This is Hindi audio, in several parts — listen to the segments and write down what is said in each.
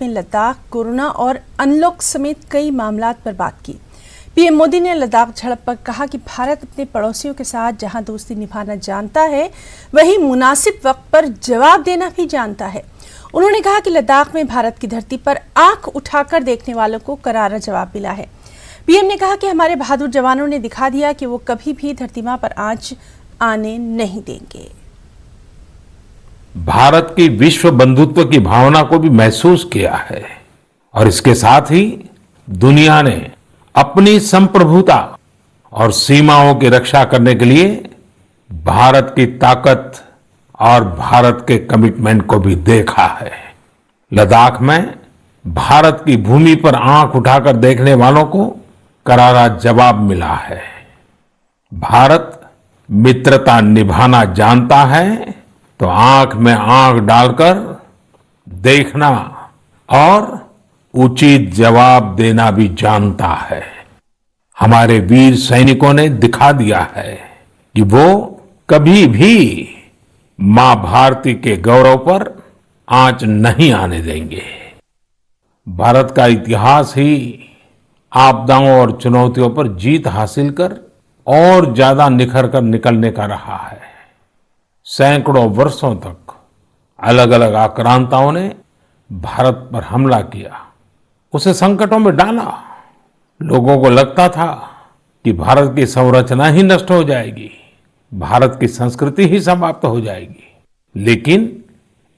में लद्दाख, कोरोना और अनलॉक समेत कई मामलात पर बात की। पीएम मोदी ने लद्दाख झड़प पर कहा कि भारत अपने पड़ोसियों के साथ जहां दोस्ती निभाना जानता है, वहीं मुनासिब वक्त पर जवाब देना भी जानता है। उन्होंने कहा कि लद्दाख में भारत की धरती पर आंख उठाकर देखने वालों को करारा जवाब मिला है। पीएम ने कहा कि हमारे बहादुर जवानों ने दिखा दिया कि वो कभी भी धरती मां पर आंच आने नहीं देंगे। भारत की विश्व बंधुत्व की भावना को भी महसूस किया है और इसके साथ ही दुनिया ने अपनी संप्रभुता और सीमाओं की रक्षा करने के लिए भारत की ताकत और भारत के कमिटमेंट को भी देखा है। लद्दाख में भारत की भूमि पर आंख उठाकर देखने वालों को करारा जवाब मिला है। भारत मित्रता निभाना जानता है तो आंख में आंख डालकर देखना और उचित जवाब देना भी जानता है। हमारे वीर सैनिकों ने दिखा दिया है कि वो कभी भी मां भारती के गौरव पर आंच नहीं आने देंगे। भारत का इतिहास ही आपदाओं और चुनौतियों पर जीत हासिल कर और ज्यादा निखर कर निकलने का रहा है। सैकड़ों वर्षों तक अलग अलग आक्रांताओं ने भारत पर हमला किया, उसे संकटों में डाला। लोगों को लगता था कि भारत की संरचना ही नष्ट हो जाएगी, भारत की संस्कृति ही समाप्त हो जाएगी। लेकिन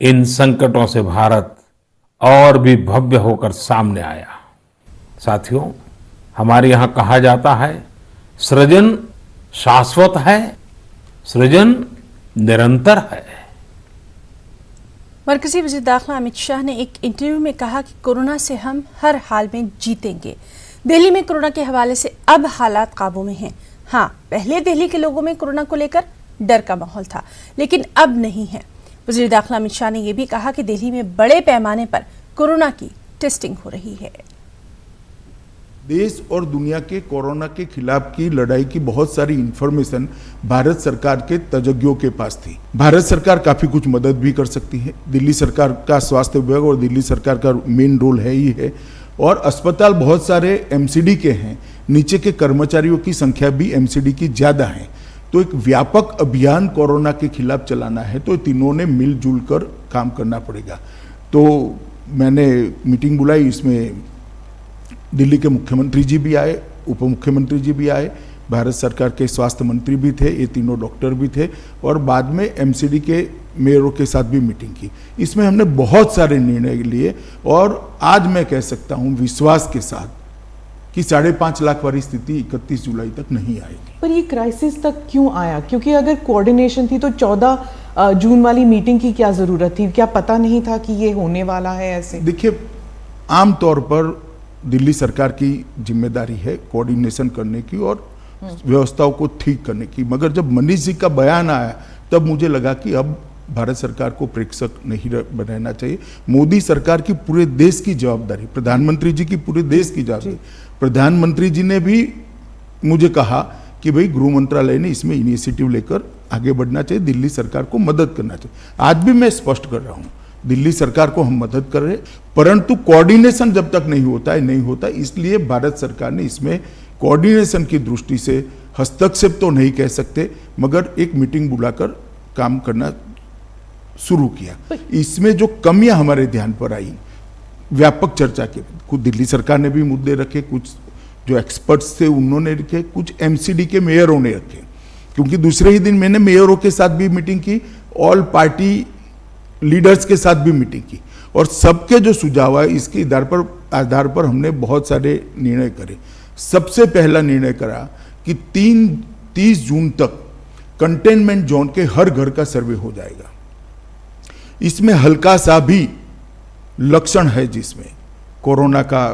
इन संकटों से भारत और भी भव्य होकर सामने आया। साथियों, हमारे यहां कहा जाता है, सृजन शाश्वत है, सृजन निरंतर है। मरकजी वज़ीर दाखिला अमित शाह ने एक इंटरव्यू में कहा कि कोरोना से हम हर हाल में जीतेंगे। दिल्ली में कोरोना के हवाले से अब हालात काबू में हैं। हाँ, पहले दिल्ली के लोगों में कोरोना को लेकर डर का माहौल था, लेकिन अब नहीं है। वज़ीर दाखिला अमित शाह ने यह भी कहा कि दिल्ली में बड़े पैमाने पर कोरोना की टेस्टिंग हो रही है। देश और दुनिया के कोरोना के खिलाफ की लड़ाई की बहुत सारी इंफॉर्मेशन भारत सरकार के तज्ञों के पास थी। भारत सरकार काफी कुछ मदद भी कर सकती है। दिल्ली सरकार का स्वास्थ्य विभाग और दिल्ली सरकार का मेन रोल है ही है। और अस्पताल बहुत सारे एमसीडी के हैं, नीचे के कर्मचारियों की संख्या भी एमसीडी की ज्यादा है। तो एक व्यापक अभियान कोरोना के खिलाफ चलाना है तो तीनों ने मिलजुल कर काम करना पड़ेगा। तो मैंने मीटिंग बुलाई, इसमें दिल्ली के मुख्यमंत्री जी भी आए, उप मुख्यमंत्री जी भी आए, भारत सरकार के स्वास्थ्य मंत्री भी थे, ये तीनों डॉक्टर भी थे और बाद में एमसीडी के मेयरों के साथ भी मीटिंग की। इसमें हमने बहुत सारे निर्णय लिए और आज मैं कह सकता हूं विश्वास के साथ कि 5.5 लाख वाली स्थिति 31 जुलाई तक नहीं आएगी। पर ये क्राइसिस तक क्यों आया? क्योंकि अगर कोऑर्डिनेशन थी तो 14 जून वाली मीटिंग की क्या जरूरत थी? क्या पता नहीं था कि ये होने वाला है ऐसे? देखिए, आमतौर पर दिल्ली सरकार की जिम्मेदारी है कोऑर्डिनेशन करने की और व्यवस्थाओं को ठीक करने की, मगर जब मनीष जी का बयान आया तब मुझे लगा कि अब भारत सरकार को प्रेक्षक नहीं बनाना चाहिए। मोदी सरकार की पूरे देश की जवाबदारी, प्रधानमंत्री जी की पूरे देश की जवाबदारी। प्रधानमंत्री जी ने भी मुझे कहा कि भाई गृह मंत्रालय ने इसमें इनिशिएटिव लेकर आगे बढ़ना चाहिए, दिल्ली सरकार को मदद करना चाहिए। आज भी मैं स्पष्ट कर रहा हूँ, दिल्ली सरकार को हम मदद कर रहे हैं, परंतु कोऑर्डिनेशन जब तक नहीं होता, इसलिए भारत सरकार ने इसमें कोऑर्डिनेशन की दृष्टि से हस्तक्षेप तो नहीं कह सकते, मगर एक मीटिंग बुलाकर काम करना शुरू किया। इसमें जो कमियां हमारे ध्यान पर आई, व्यापक चर्चा के, कुछ दिल्ली सरकार ने भी मुद्दे रखे, कुछ जो एक्सपर्ट्स थे उन्होंने रखे, कुछ एमसीडी के मेयरों ने रखे। क्योंकि दूसरे ही दिन मैंने मेयरों के साथ भी मीटिंग की, ऑल पार्टी लीडर्स के साथ भी मीटिंग की और सबके जो सुझाव है इसके आधार पर हमने बहुत सारे निर्णय करे। सबसे पहला निर्णय करा कि 30 जून तक कंटेनमेंट जोन के हर घर का सर्वे हो जाएगा। इसमें हल्का सा भी लक्षण है जिसमें कोरोना का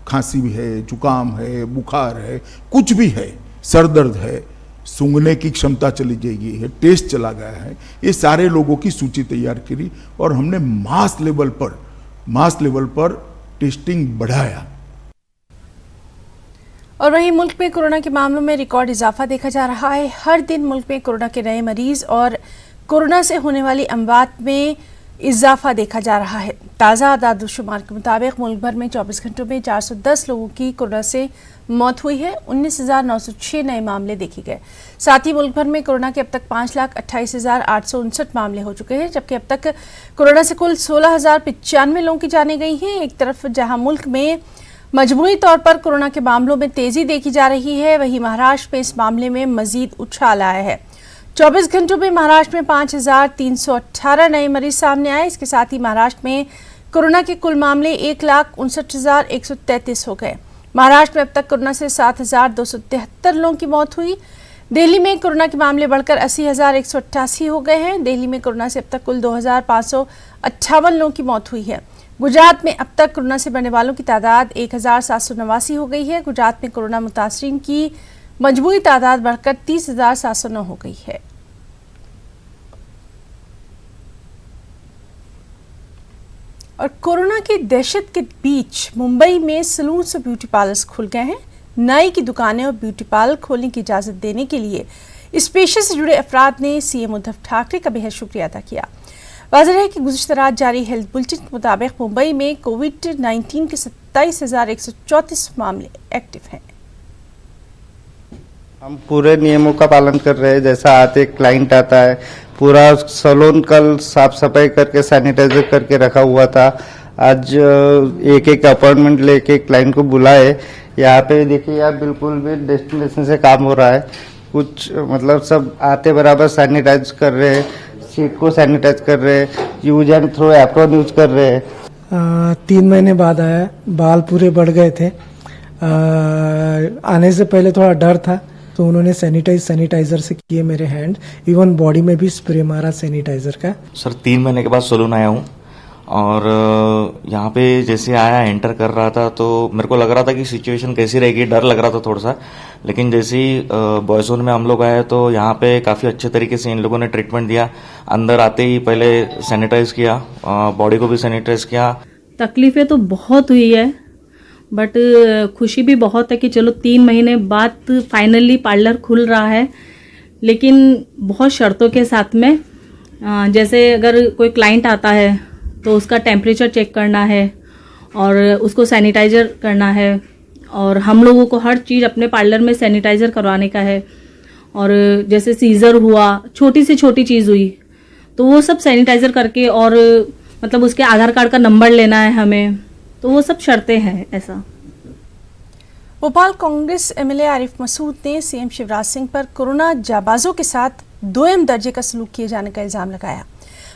खांसी भी है, जुकाम है, बुखार है, कुछ भी है, सर दर्द है, सूंघने की क्षमता चली जाएगी है, टेस्ट चला गया है, ये सारे लोगों की सूची तैयार करी और हमने मास लेवल पर टेस्टिंग बढ़ाया। और वहीं मुल्क में कोरोना के मामलों में रिकॉर्ड इजाफा देखा जा रहा है। हर दिन मुल्क में कोरोना के नए मरीज और कोरोना से होने वाली अमवात में इजाफा देखा जा रहा है। ताज़ा आदादोशुमार के मुताबिक मुल्क भर में 24 घंटों में 410 लोगों की कोरोना से मौत हुई है। 19,906 नए मामले देखे गए। साथ ही मुल्क भर में कोरोना के अब तक 5,28,859 मामले हो चुके हैं, जबकि अब तक कोरोना से कुल 16,095 लोगों की जानें गई हैं। एक तरफ जहां मुल्क में मजमूई तौर पर कोरोना के मामलों में तेजी देखी जा रही है, वहीं महाराष्ट्र में इस मामले में मजीद उछाल आया है। 24 घंटों में महाराष्ट्र में 5,318 नए मरीज सामने आए। इसके साथ ही महाराष्ट्र में कोरोना के कुल मामले 1,59,133 हो गए। महाराष्ट्र में अब तक कोरोना से 7,273 लोगों की मौत हुई। दिल्ली में कोरोना के मामले बढ़कर 80,188 हो गए हैं। दिल्ली में कोरोना से अब तक कुल 2,558 लोगों की मौत हुई है। गुजरात में अब तक कोरोना से मरने वालों की तादाद 1,789 हो गई है। गुजरात में कोरोना मुतासरीन की मजमूई तादाद बढ़कर 30,709 हो गई है। और कोरोना की दहशत के बीच मुंबई में सलून्स और ब्यूटी पार्लर्स खुल गए हैं। नाई की दुकानें और ब्यूटी पार्लर खोलने की इजाजत देने के लिए इस पेशे से जुड़े अफराद ने सीएम उद्धव ठाकरे का बेहद शुक्रिया अदा किया। वाज़ेह है कि गुज़िश्ता रात जारी हेल्थ बुलेटिन के मुताबिक मुंबई में कोविड-19 के 27,134 मामले एक्टिव हैं। हम पूरे नियमों का पालन कर रहे हैं। जैसा आते क्लाइंट आता है, पूरा सैलून कल साफ सफाई करके सैनिटाइजर करके रखा हुआ था। आज एक एक अपॉइंटमेंट लेके क्लाइंट को बुलाए। यहाँ पे देखिए आप बिल्कुल भी डेस्टिनेशन से काम हो रहा है। कुछ मतलब सब आते बराबर सैनिटाइज कर रहे हैं, सीट को सैनिटाइज कर रहे हैं, use and throw apron use कर रहे हैं। 3 महीने बाद आया, बाल पूरे बढ़ गए थे। आने से पहले थोड़ा डर था, तो उन्होंने सैनिटाइजर से किए मेरे हैंड, इवन बॉडी में भी स्प्रे मारा सैनिटाइजर का। सर 3 महीने के बाद सलून आया हूँ और यहाँ पे जैसे आया एंटर कर रहा था तो मेरे को लग रहा था कि सिचुएशन कैसी रहेगी, डर लग रहा था थोड़ा सा। लेकिन जैसे ही बॉय जोन में हम लोग आए तो यहाँ पे काफ़ी अच्छे तरीके से इन लोगों ने ट्रीटमेंट दिया। अंदर आते ही पहले सैनिटाइज किया, बॉडी को भी सैनिटाइज किया। तकलीफें तो बहुत हुई है, बट खुशी भी बहुत है कि चलो 3 महीने बाद फाइनली पार्लर खुल रहा है, लेकिन बहुत शर्तों के साथ में। जैसे अगर कोई क्लाइंट आता है तो उसका टेम्परेचर चेक करना है और उसको सैनिटाइजर करना है, और हम लोगों को हर चीज़ अपने पार्लर में सैनिटाइजर करवाने का है। और जैसे सीज़र हुआ, छोटी से छोटी चीज़ हुई तो वो सब सैनिटाइजर करके, और मतलब उसके आधार कार्ड का नंबर लेना है हमें, तो वो सब शर्तें हैं। ऐसा भोपाल कांग्रेस एमएलए आरिफ मसूद ने सीएम शिवराज सिंह पर कोरोना जाबाजों के साथ 2M दर्जे का सलूक किए जाने का इल्जाम लगाया।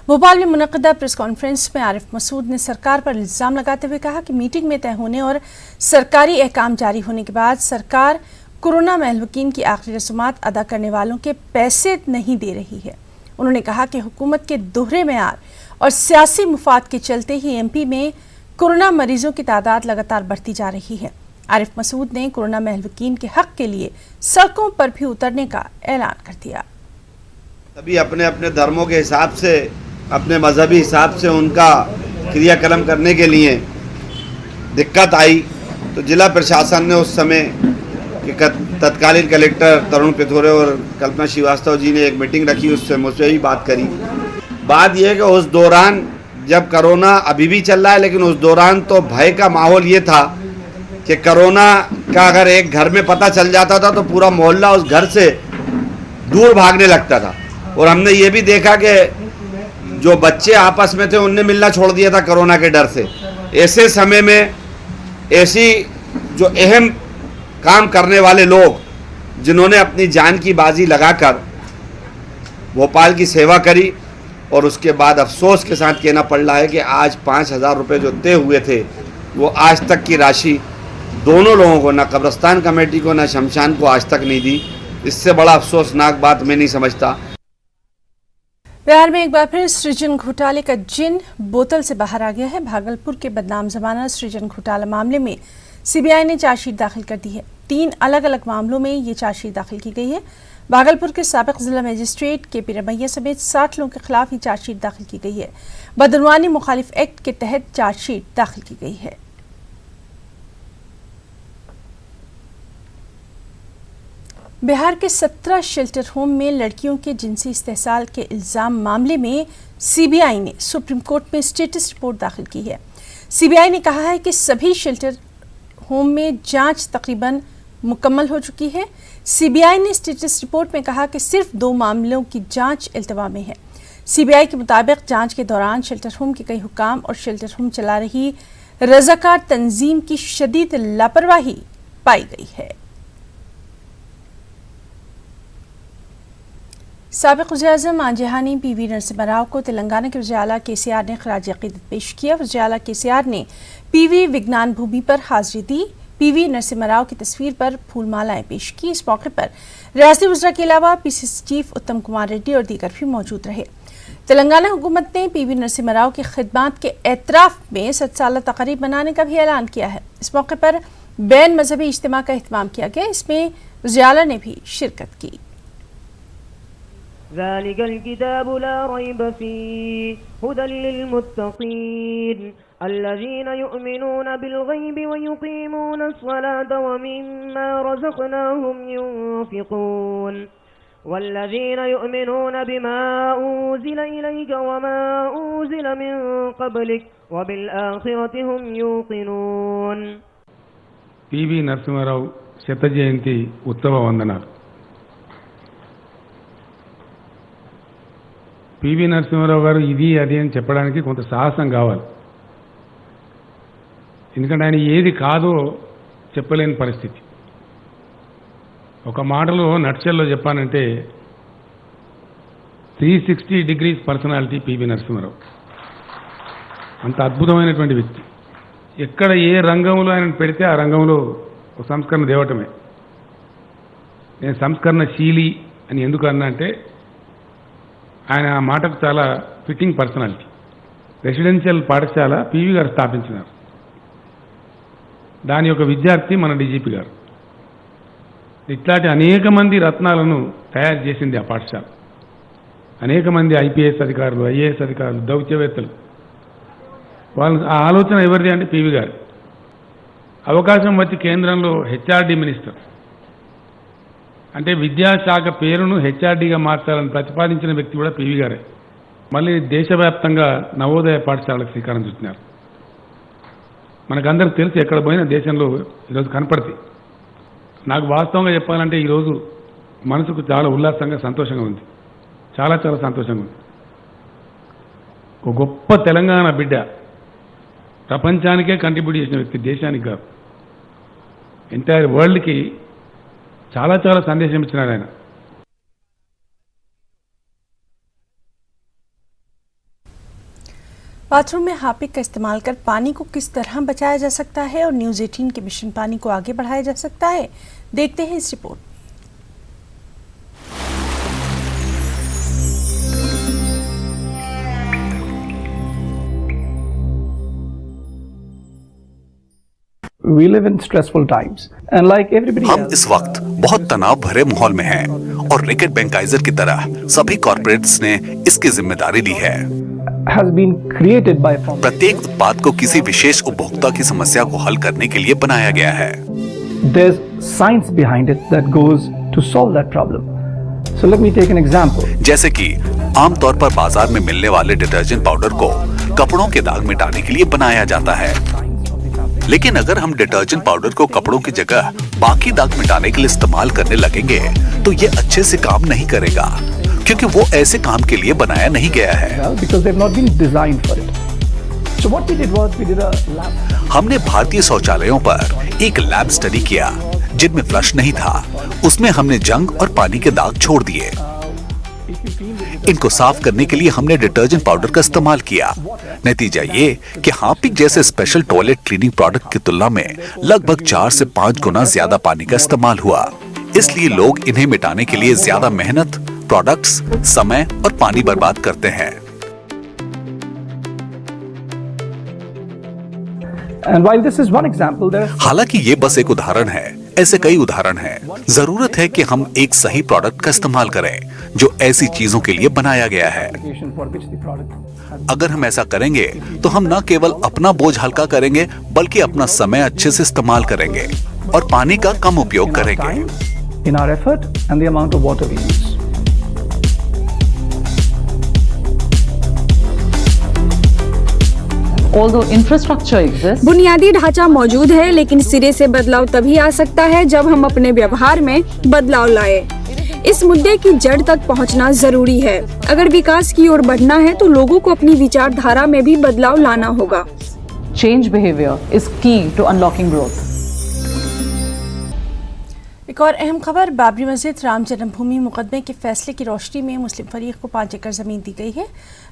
भोपाल में मुनक़दा प्रेस कॉन्फ्रेंस में आरिफ मसूद ने सरकार पर इल्जाम लगाते हुए कहा कि मीटिंग में तय होने और सरकारी अहकाम जारी होने के बाद सरकार कोरोना महलूकीन की आखिरी रसूमात अदा करने वालों के पैसे नहीं दे रही है। उन्होंने कहा कि हुकूमत के दोहरे मेयार और सियासी मुफाद के चलते ही एमपी में कोरोना मरीजों की तादाद लगातार बढ़ती जा रही है। आरिफ मसूद ने कोरोना महलूकीन के हक के लिए सड़कों पर भी उतरने का ऐलान कर दिया। सभी अपने अपने धर्मों के हिसाब से, अपने मजहबी हिसाब से उनका क्रियाक्रम करने के लिए दिक्कत आई तो जिला प्रशासन ने उस समय के तत्कालीन कलेक्टर तरुण पिथोरे और कल्पना श्रीवास्तव जी ने एक मीटिंग रखी, उससे मुझसे भी बात करी। बात यह है कि उस दौरान जब कोरोना अभी भी चल रहा है, लेकिन उस दौरान तो भय का माहौल ये था कि कोरोना का अगर एक घर में पता चल जाता था तो पूरा मोहल्ला उस घर से दूर भागने लगता था। और हमने ये भी देखा कि जो बच्चे आपस में थे उनने मिलना छोड़ दिया था कोरोना के डर से। ऐसे समय में ऐसी जो अहम काम करने वाले लोग जिन्होंने अपनी जान की बाजी लगाकर भोपाल की सेवा करी, और उसके बाद अफसोस के साथ कहना पड़ रहा है कि आज 5,000 रुपये जो तय हुए थे वो आज तक की राशि दोनों लोगों को, ना कब्रिस्तान कमेटी को ना शमशान को, आज तक नहीं दी। इससे बड़ा अफसोसनाक बात मैं नहीं समझता। बिहार में एक बार फिर सृजन घोटाले का जिन बोतल से बाहर आ गया है। भागलपुर के बदनाम जमाना सृजन घोटाला मामले में सीबीआई ने चार्जशीट दाखिल कर दी है। 3 अलग अलग मामलों में ये चार्जशीट दाखिल की गई है। भागलपुर के साबिक जिला मजिस्ट्रेट के पी रमैया समेत 60 लोगों के खिलाफ ये चार्जशीट दाखिल की गई है। बदनवानी मुखालिफ एक्ट के तहत चार्जशीट दाखिल की गई है। बिहार के 17 शेल्टर होम में लड़कियों के जिनसी इस्तेसाल के इल्जाम मामले में सीबीआई ने सुप्रीम कोर्ट में स्टेटस रिपोर्ट दाखिल की है। सीबीआई ने कहा है कि सभी शेल्टर होम में जांच तकरीबन मुकम्मल हो चुकी है। सीबीआई ने स्टेटस रिपोर्ट में कहा कि सिर्फ 2 मामलों की जांच इल्तवा में है। सीबीआई के मुताबिक जांच के दौरान शेल्टर होम के कई हुकाम और शेल्टर होम चला रही रजाकार तंजीम की शदीद लापरवाही पाई गई है। साबिक वज़ीर-ए-आज़म आंजहानी पीवी नरसिम्हा राव को तेलंगाना के वज़ीर-ए-आला केसीआर ने खराज अक़ीदत पेश किया। वज़ीर-ए-आला केसीआर ने पीवी विज्ञान भूमि पर हाजिरी दी। पीवी नरसिम्हा राव की तस्वीर पर फूलमालाएं पेश की। इस मौके पर रियासती वज़रा के अलावा पीसीसी चीफ उत्तम कुमार रेड्डी और दीगर भी मौजूद रहे। तेलंगाना हुकूमत ने पीवी नरसिम्हा राव की खिदमात के एतराफ़ में 7 साला तक़रीब मनाने का भी ऐलान किया है। इस मौके पर बैन मजहबी इज्तिमा का एहतमाम किया गया। इसमें वज़ीर-ए-आला ने भी शिरकत की। ज़ालिकल किताबु ला रैब फ़ीह हुदल लिलमुत्तक़ीन अल्लज़ीना युमिनूना बिल गैबि व युक़ीमूना अस्सलाता व मिम्मा रज़क़नाहुम युनफ़िक़ून वल्लज़ीना युमिनूना बिमा उन्ज़िला इलैका व मा उन्ज़िला मिन क़ब्लिक व बिल आख़िरति हुम यूक़िनून। पीवी नरसिंहाराव శత జయంతి ఉత్సవ వందనాలు। పివి నరసింహారావు గారు ఇది అది అని చెప్పడానికి కొంత సాహసం కావాలి, ఎందుకంటే ఆయన ఏది కాదో చెప్పలేని పరిస్థితి. ఒక మాటలో నట్షెల్లో చెప్పానంటే 360 డిగ్రీస్ పర్సనాలిటీ పివి నరసింహారావు. అంత అద్భుతమైనటువంటి వ్యక్తి. ఎక్కడ ఏ రంగంలో ఆయన పెడితే ఆ రంగంలో ఒక సంస్కరణ దేవటమే. నేను సంస్కరణశీలి అని ఎందుకు అన్నా అంటే ఆయన ఆ మాటకు చాలా ఫిట్టింగ్ పర్సనాలిటీ. రెసిడెన్షియల్ పాఠశాల పివి గారు స్థాపించినారు. దాని యొక్క విద్యార్థి మన డీజీపీ గారు. ఇట్లాంటి అనేక మంది రత్నాలను తయారు చేసింది ఆ పాఠశాల. అనేక మంది ఐపీఎస్ అధికారులు, ఐఏఎస్ అధికారులు, దౌత్యవేత్తలు. వాళ్ళ ఆ ఆలోచన ఎవరిది అంటే పివి గారు. అవకాశం వచ్చి కేంద్రంలో హెచ్ఆర్డీ మినిస్టర్ అంటే విద్యాశాఖ పేరును హెచ్ఆర్డీగా మార్చాలని ప్రతిపాదించిన వ్యక్తి కూడా పివి గారే. మళ్ళీ దేశవ్యాప్తంగా నవోదయ పాఠశాలకు శ్రీకారం చుట్టినారు. మనకందరికి తెలుసు, ఎక్కడ పోయినా దేశంలో ఈరోజు కనపడతాయి. నాకు వాస్తవంగా చెప్పాలంటే ఈరోజు మనసుకు చాలా ఉల్లాసంగా సంతోషంగా ఉంది. చాలా చాలా సంతోషంగా ఉంది. ఒక గొప్ప తెలంగాణ బిడ్డ ప్రపంచానికే కంట్రిబ్యూట్ చేసిన వ్యక్తి, దేశానికి కాదు, ఎంటైర్ వరల్డ్కి చాలా చాలా సందేశం ఇచ్చినారు ఆయన. बाथरूम में हार्पिक का इस्तेमाल कर पानी को किस तरह बचाया जा सकता है और न्यूज़ 18 के मिशन पानी को आगे बढ़ाया जा सकता है, देखते हैं इस report. We live in stressful times and like everybody हम इस वक्त बहुत तनाव भरे माहौल में हैं और रिकेट बैंकाइजर की तरह सभी कॉर्पोरेट्स ने इसकी जिम्मेदारी ली है। has been created by प्रत्येक उत्पाद को किसी विशेष उपभोक्ता की समस्या को हल करने के लिए बनाया गया है। There's science behind it that goes to solve that problem. So let me take an example. जैसे कि आमतौर पर बाजार में मिलने वाले डिटर्जेंट पाउडर को कपड़ों के दाग मिटाने के लिए बनाया जाता है, लेकिन अगर हम डिटर्जेंट पाउडर को कपड़ों की जगह बाकी दाग मिटाने के लिए इस्तेमाल करने लगेंगे तो ये अच्छे से काम नहीं करेगा, क्योंकि वो ऐसे काम के लिए बनाया नहीं गया है। Because they've not been designed for it. So what we did was we did a lab. हमने भारतीय शौचालयों पर एक लैब स्टडी किया जिनमें फ्लश नहीं था। उसमें हमने जंग और पानी के दाग छोड़ दिए। इनको साफ करने के लिए हमने डिटर्जेंट पाउडर का इस्तेमाल किया। नतीजा ये कि हार्पिक जैसे स्पेशल टॉयलेट क्लीनिंग प्रोडक्ट की तुलना में लगभग 4 से 5 गुना ज्यादा पानी का इस्तेमाल हुआ। इसलिए लोग इन्हें मिटाने के लिए ज्यादा मेहनत, प्रोडक्ट्स, समय और पानी बर्बाद करते हैं। And while this is one example, हालांकि ये बस एक उदाहरण है, ऐसे कई उदाहरण हैं। जरूरत है कि हम एक सही प्रोडक्ट का इस्तेमाल करें जो ऐसी चीजों के लिए बनाया गया है। अगर हम ऐसा करेंगे तो हम न केवल अपना बोझ हल्का करेंगे बल्कि अपना समय अच्छे से इस्तेमाल करेंगे और पानी का कम उपयोग करेंगे। in our effort and the amount of water we use. Although infrastructure exists, बुनियादी ढांचा मौजूद है, लेकिन सिरे से बदलाव तभी आ सकता है जब हम अपने व्यवहार में बदलाव लाए। इस मुद्दे की जड़ तक पहुंचना जरूरी है। अगर विकास की ओर बढ़ना है तो लोगों को अपनी विचारधारा में भी बदलाव लाना होगा। change behavior is key to unlocking growth. एक और अहम खबर, बाबरी मस्जिद राम जन्मभूमि मुकदमे के फैसले की रोशनी में मुस्लिम फरीक को 5 एकड़ जमीन दी गई है।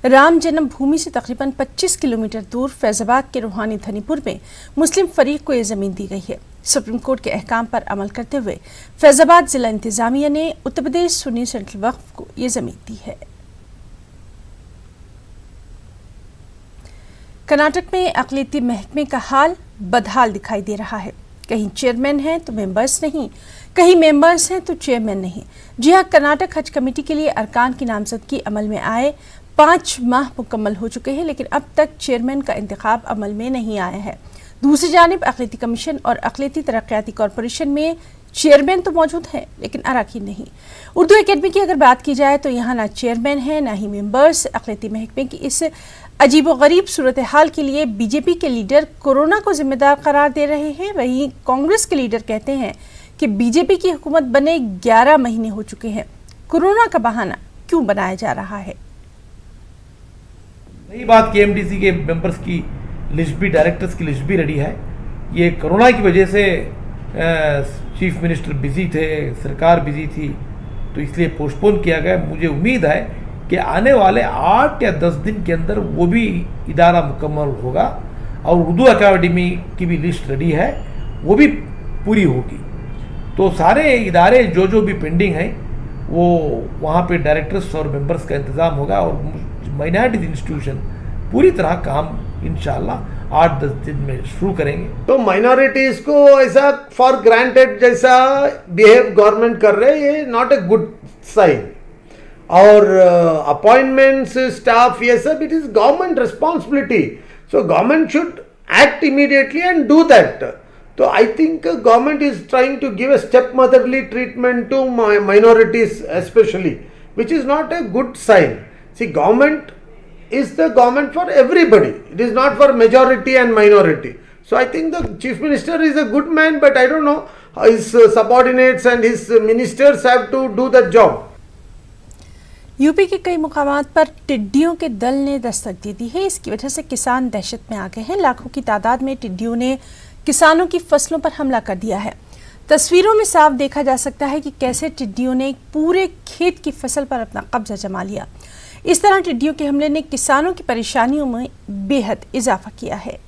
राम जन्मभूमि से तकरीबन 25 किलोमीटर दूर फैजाबाद के रूहानी धनीपुर में मुस्लिम फरीक को ये जमीन दी गई है। सुप्रीम कोर्ट के अहकाम पर अमल करते हुए फैजाबाद जिला इंतजामिया ने उत्तर प्रदेश सुन्नी सेंट्रल वक्फ को ये जमीन दी है। कर्नाटक में अक़लियती महकमे का हाल बदहाल दिखाई दे रहा है। कहीं चेयरमैन हैं तो मेंबर्स नहीं, कहीं मेंबर्स हैं तो चेयरमैन नहीं। जी हां, कर्नाटक हज कमेटी के लिए अरकान की नामजदगी अमल में आए 5 माह मुकम्मल हो चुके हैं, लेकिन अब तक चेयरमैन का इंतखाब अमल में नहीं आया है। दूसरी जानिब अक़लियती कमीशन और अक़लियती तरक्याती कॉरपोरेशन में चेयरमैन तो मौजूद हैं, लेकिन अरकान नहीं। उर्दू एकेडमी की अगर बात की जाए तो यहाँ ना चेयरमैन है ना ही मेंबर्स। अक़लियती महकमे की इस अजीबोगरीब सूरत हाल के लिए बीजेपी के लीडर कोरोना को जिम्मेदार करार दे रहे हैं। वहीं कांग्रेस के लीडर कहते हैं कि बीजेपी की हुकूमत बने 11 महीने हो चुके हैं, कोरोना का बहाना क्यों बनाया जा रहा है। नई बात केएमडीसी के मेंबर्स की लिस्ट भी, डायरेक्टर्स की लिस्ट भी रेडी है। ये कोरोना की वजह से चीफ मिनिस्टर बिजी थे, सरकार बिजी थी, तो इसलिए पोस्टपोन किया गया। मुझे उम्मीद है कि आने वाले 8 या 10 दिन के अंदर वो भी इदारा मुकम्मल होगा और उर्दू अकादमी की भी लिस्ट रेडी है, वो भी पूरी होगी। तो सारे इदारे जो भी पेंडिंग हैं वो वहाँ पे डायरेक्टर्स और मेंबर्स का इंतज़ाम होगा और माइनॉरिटीज इंस्टीट्यूशन पूरी तरह काम इंशाल्लाह 8-10 दिन में शुरू करेंगे। तो माइनॉरिटीज को ऐसा फॉर ग्रांटेड जैसा बिहेव गवर्नमेंट कर रहे हैं, ये नॉट ए गुड साइन। और अपॉइंटमेंट्स, स्टाफ, ये सब it is government responsibility, so government should act immediately and do that. तो I think government is trying to give a step motherly treatment to minorities especially, which is not a good sign. See, government is the government for everybody. It is not for majority and minority. So I think the chief minister is a good man, but I don't know, his subordinates and his ministers have to do the job. UP के कई मुकामात पर टिड्डियों के दल ने दस्तक दे दी है। इसकी वजह से किसान दहशत में आ गए हैं। लाखों की तादाद में टिड्डियों ने किसानों की फसलों पर हमला कर दिया है। तस्वीरों में साफ देखा जा सकता है कि कैसे टिड्डियों ने पूरे खेत की फसल पर अपना कब्जा जमा लिया। इस तरह टिड्डियों के हमले ने किसानों की परेशानियों में बेहद इजाफा किया है।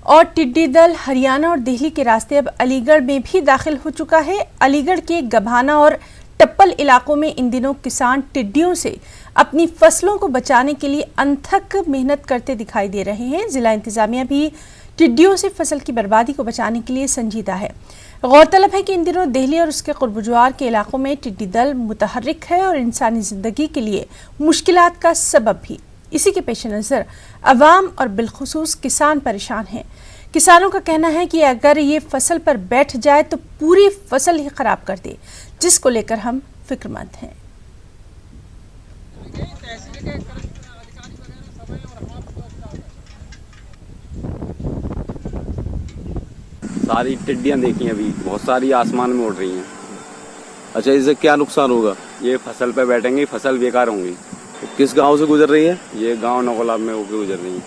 और टिड्डी दल हरियाणा और दिल्ली के रास्ते अब अलीगढ़ में भी दाखिल हो चुका है। अलीगढ़ के गभाना और टप्पल इलाकों में इन दिनों किसान टिड्डियों से अपनी फसलों को बचाने के लिए अनथक मेहनत करते दिखाई दे रहे हैं। जिला इंतजामिया भी टिड्डियों से फसल की बर्बादी को बचाने के लिए संजीदा है। गौरतलब है कि इन दिनों दिल्ली और उसके कुर्बजुआर के इलाकों में टिड्डी दल मुतहर्रिक है और इंसानी जिंदगी के लिए मुश्किलात का सबब भी। इसी के पेश नज़र अवाम और बिलखुसूस किसान परेशान हैं। किसानों का कहना है कि अगर ये फसल पर बैठ जाए तो पूरी फसल ही खराब कर दे, जिसको लेकर हम फिक्रमंद हैं। सारी टिड्डियां देखी अभी, बहुत सारी आसमान में उड़ रही हैं। अच्छा, इससे क्या नुकसान होगा? ये फसल पे बैठेंगे, फसल बेकार होंगी। तो किस गांव से गुजर रही है? ये गांव नकोलाब में होकर गुजर रही है,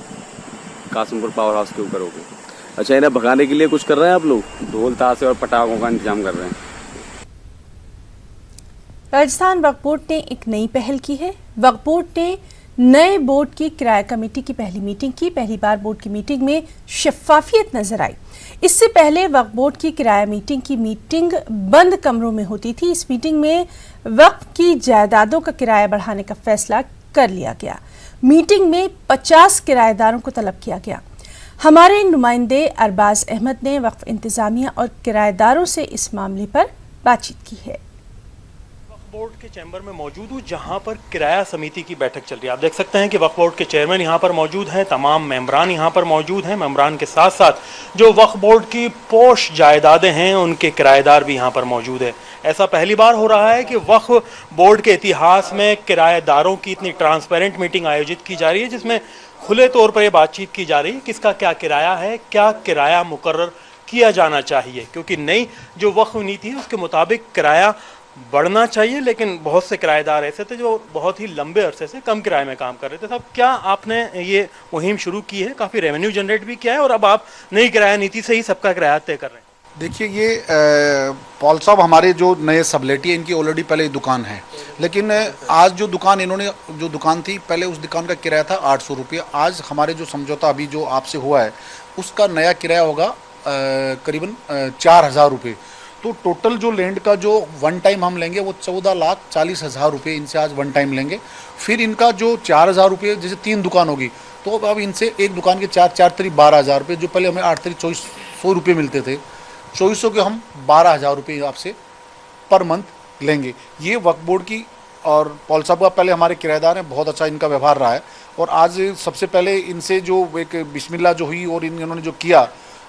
कासिमपुर पावर हाउस के ऊपर होकर। अच्छा, इन्हें भगाने के लिए कुछ कर रहे हैं आप लोग? ढोल ताशे और पटाखों का इंतजाम कर रहे हैं। राजस्थान वक्फ बोर्ड ने एक नई पहल की है। वक्फ बोर्ड ने नए बोर्ड की किराया कमेटी की पहली मीटिंग की। पहली बार बोर्ड की मीटिंग में शफाफियत नजर आई। इससे पहले वक्फ बोर्ड की किराया मीटिंग बंद कमरों में होती थी। इस मीटिंग में वक्फ की जायदादों का किराया बढ़ाने का फैसला कर लिया गया। मीटिंग में 50 किराएदारों को तलब किया गया। हमारे नुमाइंदे अरबाज अहमद ने वक्फ इंतजामिया और किराएदारों से इस मामले पर बातचीत की है। बोर्ड के चैम्बर में मौजूद हूँ जहाँ पर किराया समिति की बैठक चल रही है। आप देख सकते हैं कि वक्फ बोर्ड के चेयरमैन यहाँ पर मौजूद हैं, तमाम मेंबरान यहाँ पर मौजूद हैं। मेंबरान के साथ साथ जो वक्फ बोर्ड की पोश जायदादें हैं उनके किराएदार भी यहाँ पर मौजूद है। ऐसा पहली बार हो रहा है कि वक्फ बोर्ड के इतिहास में किराएदारों की इतनी ट्रांसपेरेंट मीटिंग आयोजित की जा रही है, जिसमें खुले तौर पर ये बातचीत की जा रही है किसका क्या किराया है, क्या किराया मुकर्रर किया जाना चाहिए, क्योंकि नई जो वक्फ नीति है उसके मुताबिक किराया बढ़ना चाहिए। लेकिन बहुत से किराएदार ऐसे थे जो बहुत ही लंबे अरसे से कम किराए में काम कर रहे थे। साहब, क्या आपने ये मुहिम शुरू की है, काफ़ी रेवेन्यू जनरेट भी किया है और अब आप नई किराया नीति से ही सबका किराया तय कर रहे हैं? देखिए, ये पॉल साहब हमारे जो नए सबलेटी है इनकी ऑलरेडी पहले दुकान है, लेकिन आज जो दुकान इन्होंने जो दुकान थी पहले उस दुकान का किराया था 800 रुपये। आज हमारे जो समझौता अभी जो आपसे हुआ है उसका नया किराया होगा करीबन 4000 रुपये। तो टोटल जो लैंड का जो वन टाइम हम लेंगे वो 14,40,000 रुपये इनसे आज वन टाइम लेंगे। फिर इनका जो 4000 रुपये, जैसे 3 दुकान होगी तो अब इनसे एक दुकान के 4 तरी 12,000 रुपये, जो पहले हमें 8 तरी 2400 रुपये मिलते थे, 2400 के हम 12,000 रुपये आपसे पर मंथ लेंगे। ये वक्फ बोर्ड की और पॉल साहब का पहले हमारे किराएदार हैं, बहुत अच्छा इनका व्यवहार रहा है। और आज सबसे पहले इनसे जो एक बिस्मिल्लाह जो हुई और इन्होंने जो किया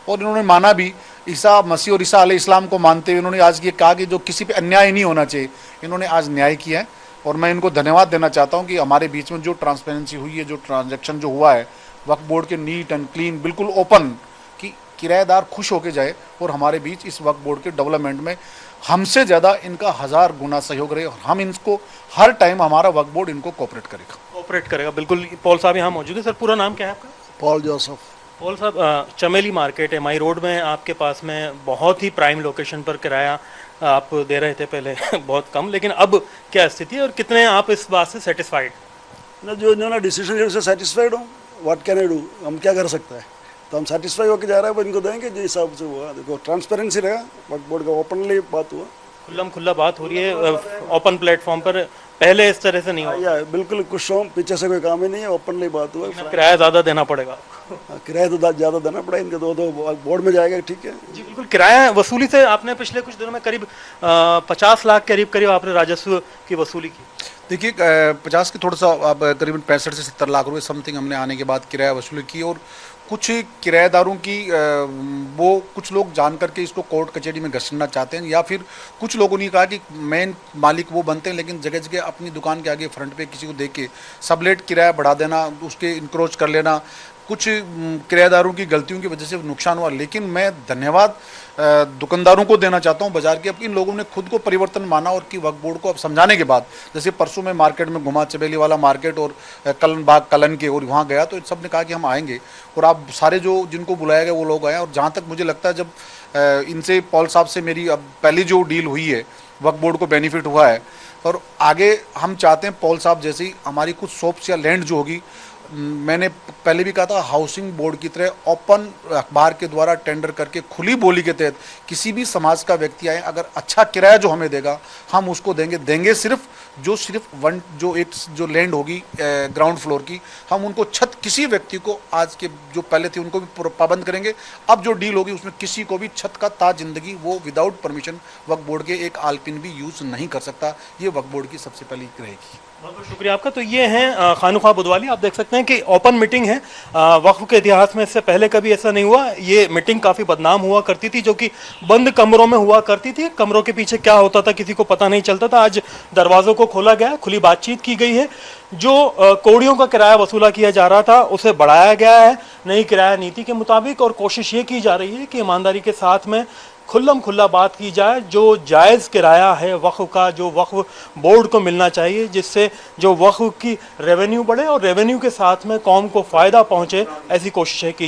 और इन्होंने माना भी, ईसा मसीह और ईसा अलैहिस्सलाम को मानते हुए इन्होंने आज ये कहा कि जो किसी पे अन्याय नहीं होना चाहिए, इन्होंने आज न्याय किया है। और मैं इनको धन्यवाद देना चाहता हूँ कि हमारे बीच में जो ट्रांसपेरेंसी हुई है, जो ट्रांजैक्शन जो हुआ है वक्फ बोर्ड के नीट एंड क्लीन, बिल्कुल ओपन, कि किराएदार खुश होकर जाए और हमारे बीच इस वक्फ बोर्ड के डेवलपमेंट में हमसे ज़्यादा इनका 1000 गुना सहयोग रहे और हम इनको हर टाइम हमारा वक्फ बोर्ड इनको कोऑपरेट करेगा। बिल्कुल। पॉल साहब यहाँ मौजूद है। सर, पूरा नाम क्या है आपका? Paul Joseph. पॉल साहब, चमेली मार्केट है माई रोड में, आपके पास में बहुत ही प्राइम लोकेशन पर किराया आप दे रहे थे पहले बहुत कम, लेकिन अब क्या स्थिति है और कितने आप इस बात से सेटिस्फाइड? ना, जो इन्होंने डिसीजन लिया उससे सेटिस्फाइड हूँ। व्हाट कैन आई डू, हम क्या कर सकते हैं? तो हम सेटिस्फाई होकर जा रहे हैं, वो इनको देंगे जो हिसाब से हुआ। देखो, ट्रांसपेरेंसी रहेगा, वक्फ बोर्ड का ओपनली बात हुआ, खुल्ला बात हो रही है ओपन प्लेटफॉर्म पर। पहले इस तरह से नहीं हुआ। बिल्कुल खुश हूँ, पीछे से कोई काम ही नहीं है, ओपनली बात हुआ। किराया ज़्यादा देना पड़ेगा? किराया तो ज़्यादा देना पड़ेगा, इनके दो बोर्ड में जाएगा, ठीक है जी। बिल्कुल। किराया वसूली से आपने पिछले कुछ दिनों में करीब 50 लाख के करीब आपने राजस्व की वसूली की। देखिए, 50 की थोड़ा सा अब करीबन 65 से 70 लाख रुपए समथिंग हमने आने के बाद किराया वसूली की। और कुछ किराएदारों की वो कुछ लोग जान करके इसको कोर्ट कचहरी में घसीटना चाहते हैं, या फिर कुछ लोगों ने कहा कि मेन मालिक वो बनते हैं, लेकिन जगह जगह अपनी दुकान के आगे फ्रंट पे किसी को देख के सबलेट किराया बढ़ा देना, उसके इंक्रोच कर लेना, कुछ किराएदारों की गलतियों की वजह से नुकसान हुआ। लेकिन मैं धन्यवाद दुकानदारों को देना चाहता हूं बाजार के, अब इन लोगों ने खुद को परिवर्तन माना और कि वक्फ बोर्ड को अब समझाने के बाद, जैसे परसों में मार्केट में घुमा, चबेली वाला मार्केट और कलन बाग कलन के, और वहाँ गया तो सब ने कहा कि हम आएंगे और आप सारे जो जिनको बुलाया गया वो लोग आए। और जहाँ तक मुझे लगता है जब इनसे पॉल साहब से मेरी अब पहली जो डील हुई है, वक्फ बोर्ड को बेनिफिट हुआ है और आगे हम चाहते हैं पॉल साहब जैसी हमारी कुछ शॉप्स या लैंड जो होगी, मैंने पहले भी कहा था, हाउसिंग बोर्ड की तरह ओपन अखबार के द्वारा टेंडर करके खुली बोली के तहत किसी भी समाज का व्यक्ति आए, अगर अच्छा किराया जो हमें देगा हम उसको देंगे सिर्फ जो लैंड होगी ग्राउंड फ्लोर की, हम उनको छत किसी व्यक्ति को आज के जो पहले थे उनको भी पाबंद करेंगे। अब जो डील होगी उसमें किसी को भी छत का ताज जिंदगी वो विदाउट परमिशन वक्फ बोर्ड के एक आलपिन भी यूज नहीं कर सकता। ये वक्फ बोर्ड की सबसे पहली रहेगी। बहुत बहुत शुक्रिया आपका। तो ये हैं खानुखा बुधवाली। आप देख सकते हैं कि ओपन मीटिंग है। वक्फ के इतिहास में इससे पहले कभी ऐसा नहीं हुआ। ये मीटिंग काफ़ी बदनाम हुआ करती थी, जो कि बंद कमरों में हुआ करती थी। कमरों के पीछे क्या होता था किसी को पता नहीं चलता था। आज दरवाज़ों को खोला गया, खुली बातचीत की गई है। जो कौड़ियों का किराया वसूला किया जा रहा था उसे बढ़ाया गया है नई किराया नीति के मुताबिक, और कोशिश ये की जा रही है कि ईमानदारी के साथ में खुल्ला बात की जाए। जो जायज़ किराया है वक्फ का, जो वक्फ बोर्ड को मिलना चाहिए, जिससे जो वक्फ की रेवेन्यू बढ़े और रेवेन्यू के साथ में कौम को फ़ायदा पहुँचे, ऐसी कोशिशें की